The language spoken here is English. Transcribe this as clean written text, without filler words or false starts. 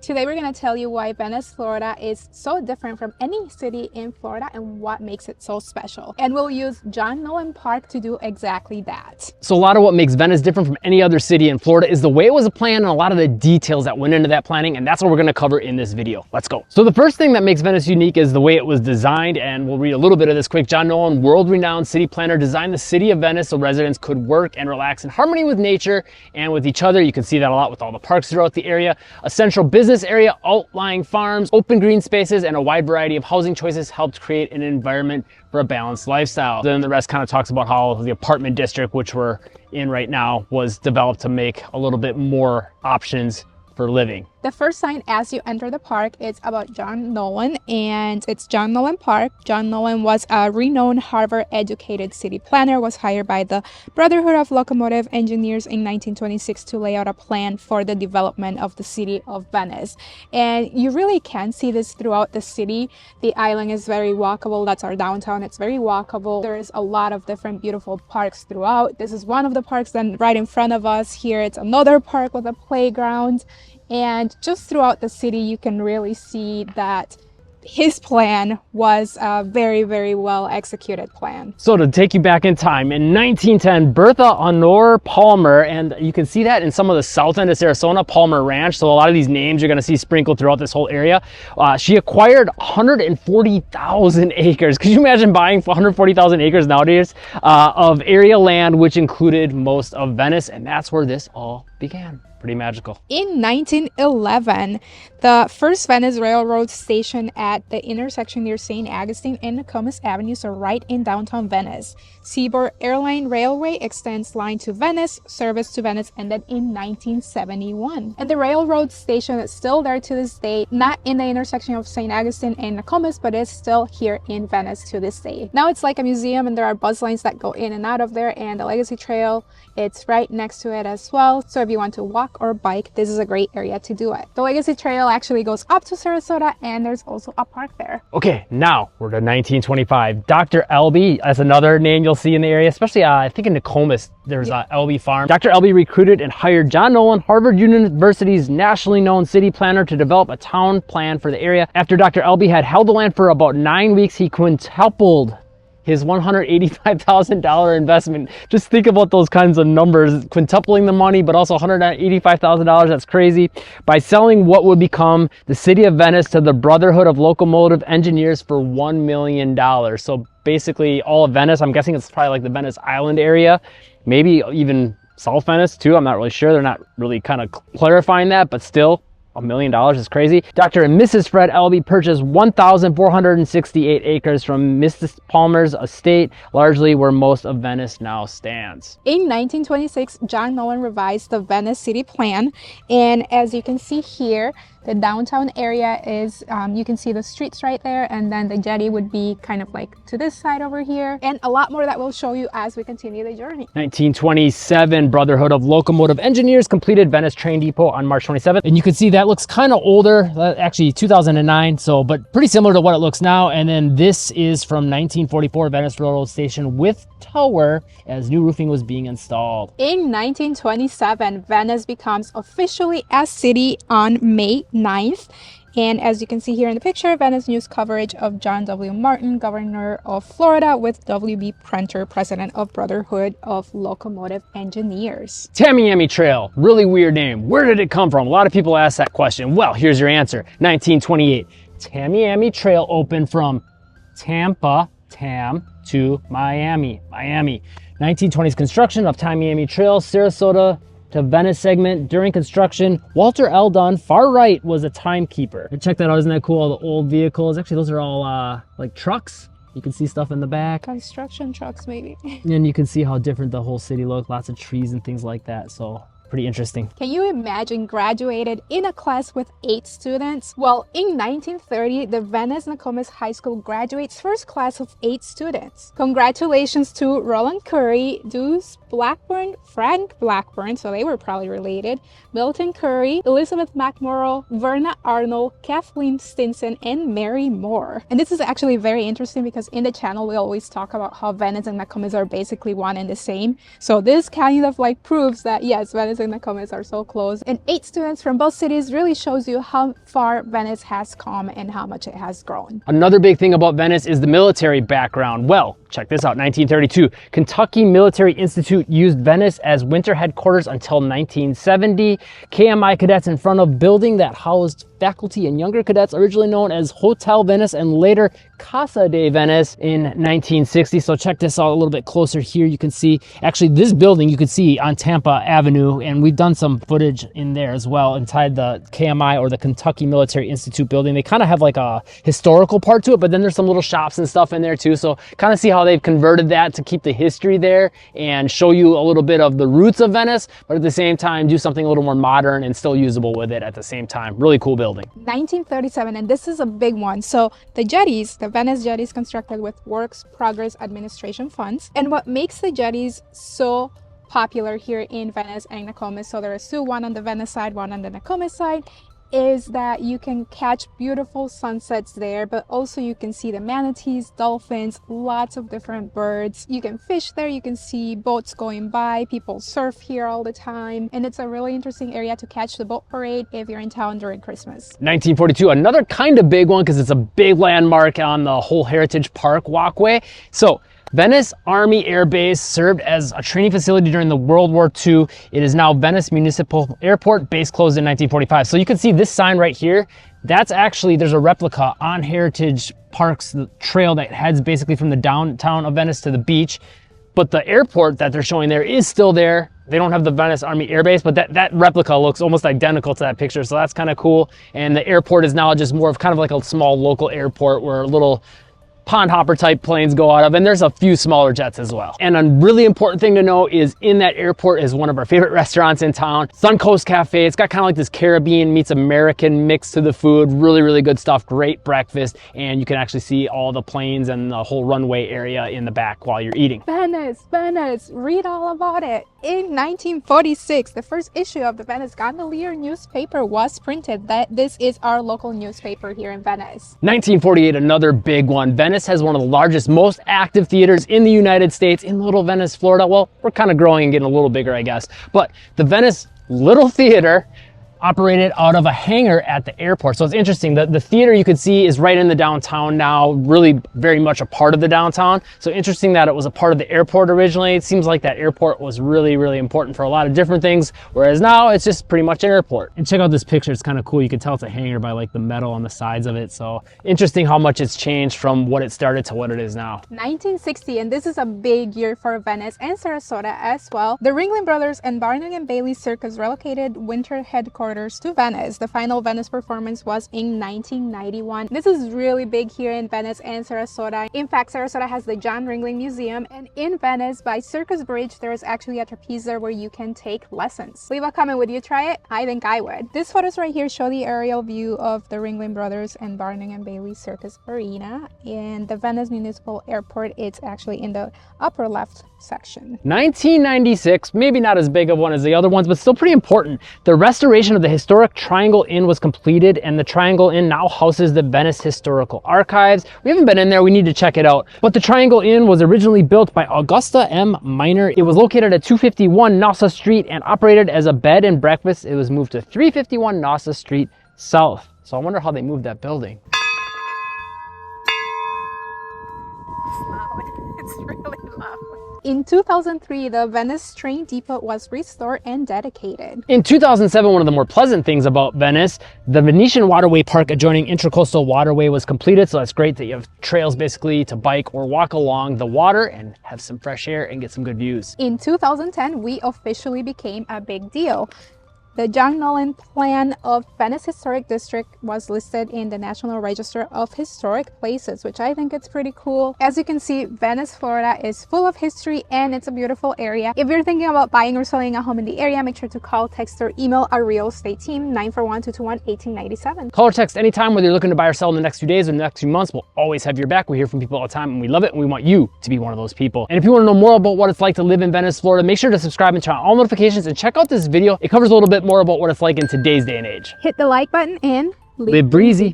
Today we're going to tell you why Venice, Florida is so different from any city in Florida and what makes it so special. And we'll use John Nolan Park to do exactly that. So a lot of what makes Venice different from any other city in Florida is the way it was planned and a lot of the details that went into that planning, and that's what we're going to cover in this video. Let's go. So the first thing that makes Venice unique is the way it was designed, and we'll read a little bit of this quick. John Nolan, world-renowned city planner, designed the city of Venice so residents could work and relax in harmony with nature and with each other. You can see that a lot with all the parks throughout the area. A central business area, outlying farms, open green spaces, and a wide variety of housing choices helped create an environment for a balanced lifestyle. Then the rest kind of talks about how the apartment district, which we're in right now, was developed to make a little bit more options for living. The first sign as you enter the park is about John Nolan, and it's John Nolan Park. John Nolan was a renowned Harvard-educated city planner, was hired by the Brotherhood of Locomotive Engineers in 1926 to lay out a plan for the development of the city of Venice. And you really can see this throughout the city. The island is very walkable. That's our downtown. It's very walkable. There's a lot of different beautiful parks throughout. This is one of the parks. Then right in front of us here, it's another park with a playground. And just throughout the city, you can really see that his plan was a very, very well executed plan. So to take you back in time, in 1910, Bertha Honor Palmer, and you can see that in some of the south end of Sarasota, Palmer Ranch. So a lot of these names you're going to see sprinkled throughout this whole area. She acquired 140,000 acres. Could you imagine buying 140,000 acres nowadays of area land, which included most of Venice? And that's where this all began. Pretty magical. In 1911, the first Venice Railroad station at the intersection near St. Augustine and Nokomis Avenues are right in downtown Venice. Seaboard Airline Railway extends line to Venice, service to Venice ended in 1971. And the railroad station is still there to this day, not in the intersection of St. Augustine and Nokomis, but it's still here in Venice to this day. Now it's like a museum, and there are bus lines that go in and out of there, and the Legacy Trail, it's right next to it as well. So if you want to walk or bike, this is a great area to do it. The Legacy Trail actually goes up to Sarasota, and there's also a park there. Okay, now we're to 1925. Dr. Elby, that's another name you'll see in the area, especially I think in Nokomis, there's a Elby Farm. Dr. Elby recruited and hired John Nolan, Harvard University's nationally known city planner, to develop a town plan for the area. After Dr. Elby had held the land for about 9 weeks, he quintupled his $185,000 investment. Just think about those kinds of numbers, quintupling the money, but also $185,000, that's crazy, by selling what would become the city of Venice to the Brotherhood of Locomotive Engineers for $1 million. So basically all of Venice, I'm guessing it's probably like the Venice Island area, maybe even South Venice too, I'm not really sure. They're not really kind of clarifying that, but still, $1 million is crazy. Dr. and Mrs. Fred Elby purchased 1,468 acres from Mrs. Palmer's estate, largely where most of Venice now stands. In 1926, John Nolan revised the Venice city plan, and as you can see here, the downtown area is, you can see the streets right there, and then the jetty would be kind of like to this side over here, and a lot more that we'll show you as we continue the journey. 1927, Brotherhood of Locomotive Engineers completed Venice Train Depot on March 27th, and you can see that looks kind of older, actually 2009, so but pretty similar to what it looks now. And then this is from 1944, Venice Railroad Station with tower, as new roofing was being installed. In 1927, Venice becomes officially a city on May 9th. And as you can see here in the picture, Venice News coverage of John W. Martin, governor of Florida, with W.B. Prenter, president of Brotherhood of Locomotive Engineers. Tamiami Trail, really weird name. Where did it come from? A lot of people ask that question. Well, here's your answer. 1928, Tamiami Trail opened from Tampa, to Miami. 1920s construction of Tamiami Trail, Sarasota to Venice segment. During construction, Walter L. Dunn, far right, was a timekeeper. And check that out, isn't that cool? All the old vehicles. Actually, those are all like trucks. You can see stuff in the back. Construction trucks, maybe. And you can see how different the whole city looked. Lots of trees and things like that. So pretty interesting. Can you imagine graduated in a class with 8 students? Well, in 1930, the Venice Nokomis High School graduates first class of 8 students. Congratulations to Roland Curry, Deuce Blackburn, Frank Blackburn, so they were probably related, Milton Curry, Elizabeth McMorrow, Verna Arnold, Kathleen Stinson, and Mary Moore. And this is actually very interesting because in the channel we always talk about how Venice and Nokomis are basically one and the same. So this kind of like proves that yes, Venice Venice and Nokomis are so close, and 8 students from both cities really shows you how far Venice has come and how much it has grown. Another big thing about Venice is the military background. Well, check this out, 1932, Kentucky Military Institute used Venice as winter headquarters until 1970. KMI cadets in front of building that housed faculty and younger cadets, originally known as Hotel Venice and later Casa de Venice in 1960. So check this out a little bit closer here. You can see, actually this building you can see on Tampa Avenue, and we've done some footage in there as well inside the KMI or the Kentucky Military Institute building. They kind of have like a historical part to it, but then there's some little shops and stuff in there too. So kind of see how they've converted that to keep the history there and show you a little bit of the roots of Venice, but at the same time do something a little more modern and still usable with it at the same time. Really cool building. 1937, and this is a big one. So the jetties, the Venice jetties, constructed with Works Progress Administration funds. And what makes the jetties so popular here in Venice and Nokomis, so there are two, one on the Venice side, one on the Nokomis side, is that you can catch beautiful sunsets there, but also you can see the manatees, dolphins, lots of different birds. You can fish there, you can see boats going by, people surf here all the time, and it's a really interesting area to catch the boat parade if you're in town during Christmas. 1942, another kind of big one because it's a big landmark on the whole Heritage Park walkway. So Venice Army Air Base served as a training facility during the World War II. It is now Venice Municipal Airport, base closed in 1945. So you can see this sign right here. That's actually, there's a replica on Heritage Park's the trail that heads basically from the downtown of Venice to the beach. But the airport that they're showing there is still there. They don't have the Venice Army Air Base, but that replica looks almost identical to that picture. So that's kind of cool. And the airport is now just more of kind of like a small local airport where little pond hopper type planes go out of, and there's a few smaller jets as well. And a really important thing to know is in that airport is one of our favorite restaurants in town, Suncoast Cafe. It's got kind of like this Caribbean meets American mix to the food. Really, really good stuff. Great breakfast. And you can actually see all the planes and the whole runway area in the back while you're eating. Venice, Venice, read all about it. In 1946, the first issue of the Venice Gondolier newspaper was printed. This is our local newspaper here in Venice. 1948, another big one. Venice has one of the largest, most active theaters in the United States in Little Venice, Florida. Well, we're kind of growing and getting a little bigger, I guess. But the Venice Little Theater operated out of a hangar at the airport. So it's interesting that the theater you could see is right in the downtown now, really very much a part of the downtown. So interesting that it was a part of the airport originally. It seems like that airport was really, really important for a lot of different things, whereas now it's just pretty much an airport. And check out this picture, it's kind of cool. You can tell it's a hangar by like the metal on the sides of it. So interesting how much it's changed from what it started to what it is now. 1960, and this is a big year for Venice and Sarasota as well. The Ringling Brothers and Barnum and Bailey Circus relocated winter headquarters to Venice. The final Venice performance was in 1991. This is really big here in Venice and Sarasota. In fact, Sarasota has the John Ringling Museum, and in Venice by Circus Bridge there is actually a trapeze there where you can take lessons. Leave a comment, would you try it? I think I would. These photos right here show the aerial view of the Ringling Brothers and Barnum and Bailey Circus Arena, and the Venice Municipal Airport, it's actually in the upper left section. 1996, maybe not as big of one as the other ones, but still pretty important. The restoration of the historic Triangle Inn was completed, and the Triangle Inn now houses the Venice Historical Archives. We haven't been in there, we need to check it out. But the Triangle Inn was originally built by Augusta M. Miner. It was located at 251 Nassau Street and operated as a bed and breakfast. It was moved to 351 Nassau Street South. So I wonder how they moved that building. It's really loud. In 2003, the Venice train depot was restored and dedicated. In 2007, one of the more pleasant things about Venice, the Venetian Waterway Park adjoining Intracoastal Waterway was completed. So that's great that you have trails basically to bike or walk along the water and have some fresh air and get some good views. In 2010, we officially became a big deal. The John Nolan Plan of Venice Historic District was listed in the National Register of Historic Places, which I think it's pretty cool. As you can see, Venice, Florida is full of history and it's a beautiful area. If you're thinking about buying or selling a home in the area, make sure to call, text, or email our real estate team, 941-221-1897. Call or text anytime, whether you're looking to buy or sell in the next few days or the next few months. We'll always have your back. We hear from people all the time and we love it, and we want you to be one of those people. And if you want to know more about what it's like to live in Venice, Florida, make sure to subscribe and turn on all notifications and check out this video. It covers a little bit more about what it's like in today's day and age. Hit the like button and Live breezy.